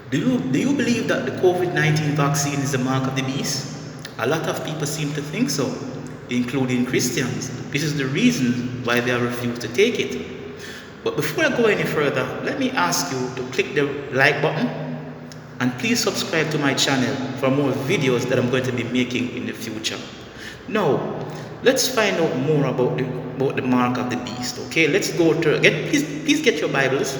Do you believe that the COVID-19 vaccine is the mark of the beast? A lot of people seem to think so, including Christians. This is the reason why they have refused to take it. But before I go any further, let me ask you to click the like button and please subscribe to my channel for more videos that I'm going to be making in the future. Now, let's find out more about the mark of the beast. Okay, let's go to please get your Bibles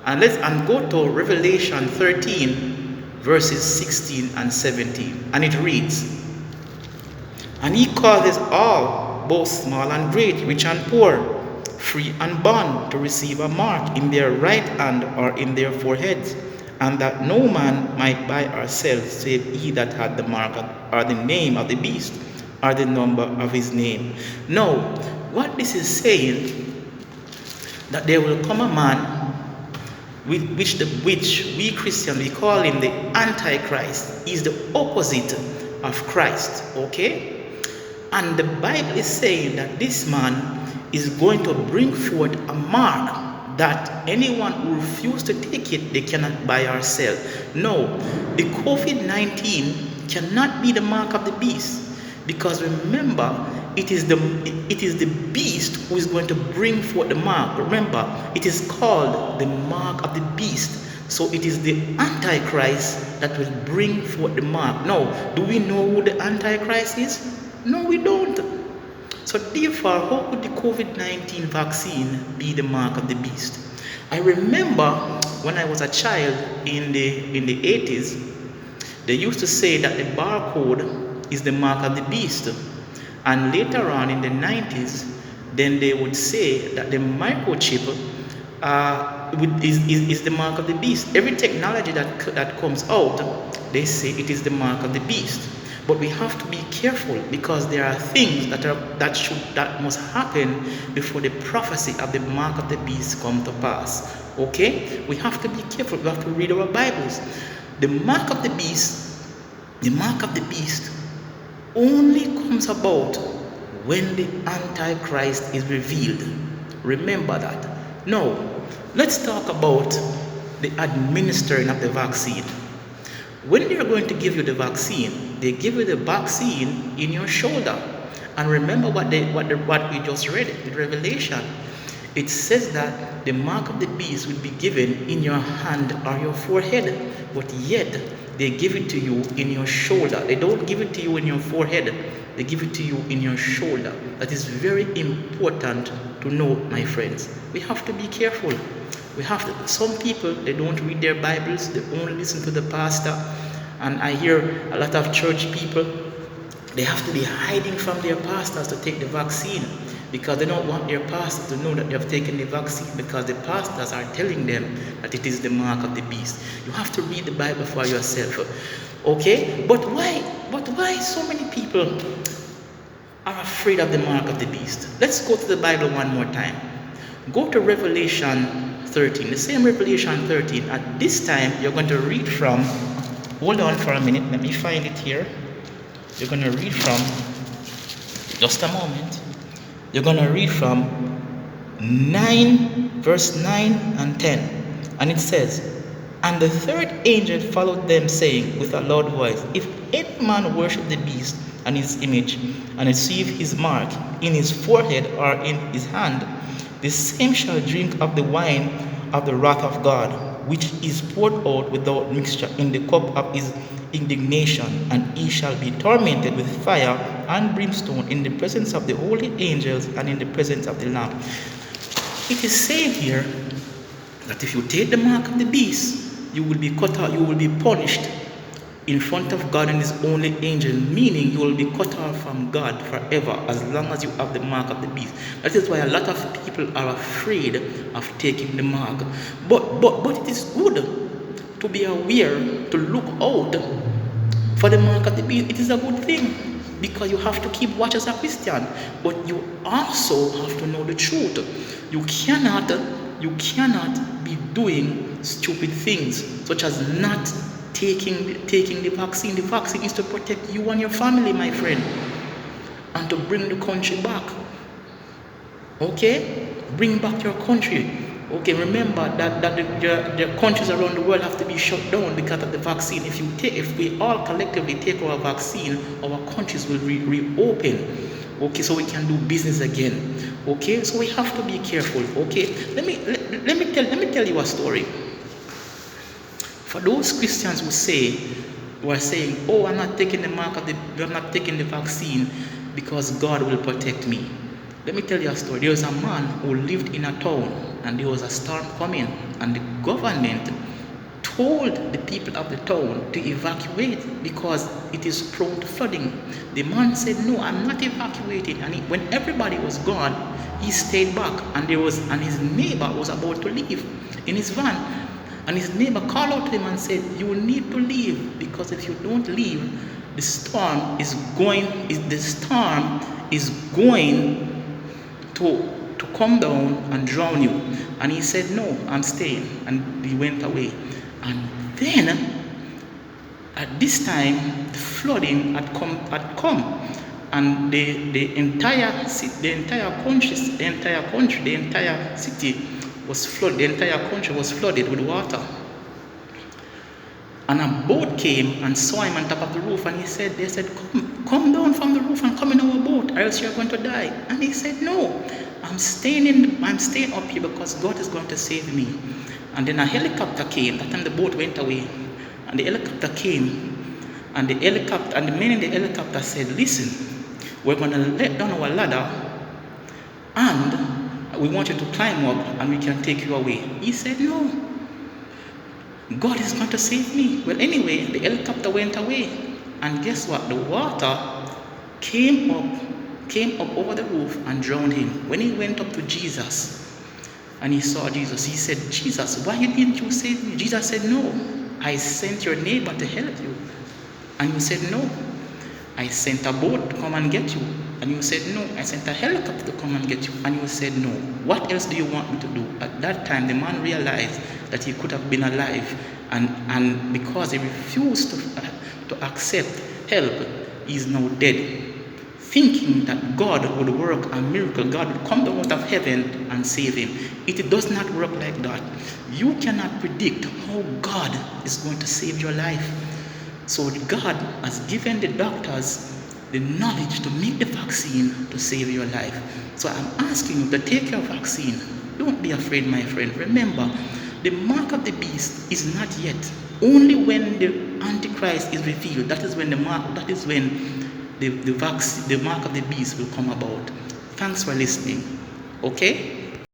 and go to Revelation 13 verses 16 and 17, and it reads, "And he causes all, both small and great, rich and poor, free and bond, to receive a mark in their right hand or in their foreheads, and that no man might buy or sell save he that had the mark or the name of the beast or the number of his name." Now, what this is saying, that there will come a man which we Christians we call him the Antichrist. Is the opposite of Christ. Okay, and the Bible is saying that this man is going to bring forth a mark that anyone who refuses to take it, they cannot buy or sell. No, the COVID-19 cannot be the mark of the beast, because remember, it is the beast who is going to bring forth the mark. Remember, it is called the mark of the beast. So it is the Antichrist that will bring forth the mark. Now, do we know who the Antichrist is? No, we don't. So therefore, how could the COVID-19 vaccine be the mark of the beast? I remember when I was a child in the 80s, they used to say that the barcode is the mark of the beast. And later on in the 90s, then they would say that the microchip is the mark of the beast. Every technology that comes out, they say it is the mark of the beast. But we have to be careful, because there are things that must happen before the prophecy of the mark of the beast come to pass. Okay, we have to be careful. We have to read our Bibles. The mark of the beast only comes about when the Antichrist is revealed. Remember that. Now, let's talk about the administering of the vaccine. When they're going to give you the vaccine, they give you the vaccine in your shoulder. And remember what we just read in Revelation. It says that the mark of the beast will be given in your hand or your forehead, but yet they give it to you in your shoulder. They don't give it to you in your forehead, they give it to you in your shoulder. That is very important to know, my friends. We have to be careful. Some people, they don't read their Bibles, they only listen to the pastor. And I hear a lot of church people, they have to be hiding from their pastors to take the vaccine, because they don't want their pastors to know that they have taken the vaccine, because the pastors are telling them that it is the mark of the beast. You have to read the Bible for yourself. Okay? But why so many people are afraid of the mark of the beast? Let's go to the Bible one more time. Go to Revelation 13, the same Revelation 13. At this time, you're going to read from, hold on for a minute, let me find it here. You're going to read from, just a moment. You're going to read from 9, verse 9 and 10. And it says, "And the third angel followed them, saying with a loud voice, If any man worship the beast and his image, and receive his mark in his forehead or in his hand, the same shall drink of the wine of the wrath of God, which is poured out without mixture in the cup of his indignation, and he shall be tormented with fire and brimstone in the presence of the holy angels and in the presence of the Lamb." It is saying here that if you take the mark of the beast, you will be cut out, you will be punished in front of God and his only angel, meaning you will be cut off from God forever as long as you have the mark of the beast. That is why a lot of people are afraid of taking the mark. But it is good to be aware, to look out for the mark of the beast. It is a good thing, because you have to keep watch as a Christian, but you also have to know the truth. You cannot be doing stupid things, such as not taking the vaccine. The vaccine is to protect you and your family, my friend, and to bring the country back. Okay? Bring back your country. Okay, remember that the countries around the world have to be shut down because of the vaccine. If we all collectively take our vaccine, our countries will reopen. Okay, so we can do business again. Okay, so we have to be careful. Okay, let me tell you a story. For those Christians who are saying, "Oh, I'm not taking the vaccine because God will protect me." Let me tell you a story. There was a man who lived in a town, and there was a storm coming, and the government told the people of the town to evacuate because it is prone to flooding. The man said, "No, I'm not evacuating." And when everybody was gone, he stayed back, and his neighbor was about to leave in his van. And his neighbor called out to him and said, "You need to leave, because if you don't leave, the storm is going to come down and drown you." And he said, "No, I'm staying." And he went away. And then at this time, the flooding had come, and the entire city was flooded. The entire country was flooded with water. And a boat came and saw him on top of the roof, and they said, come down from the roof and come in our boat, or else you're going to die." And he said, "No, I'm staying up here because God is going to save me." And then a helicopter came. That time the boat went away, and the helicopter came, and the men in the helicopter said, "Listen, we're going to let down our ladder, and we want you to climb up, and we can take you away." He said, "No, God is going to save me." Well, anyway, the helicopter went away, and guess what? The water came up over the roof and drowned him. When he went up to Jesus and he saw Jesus, he said, "Jesus, why didn't you save me?" Jesus said, "No, I sent your neighbor to help you." And you said, "No, I sent a boat to come and get you." And you said, "No, I sent a helicopter to come and get you." And you said, "No, what else do you want me to do?" At that time, the man realized that he could have been alive, and because he refused to accept help, he is now dead, thinking that God would work a miracle. God would come down out of heaven and save him. It does not work like that. You cannot predict how God is going to save your life. So God has given the doctors the knowledge to make the vaccine to save your life. So I'm asking you to take your vaccine. Don't be afraid, my friend. Remember, the mark of the beast is not yet. Only when the Antichrist is revealed, that is when the mark of the beast will come about. Thanks for listening. Okay?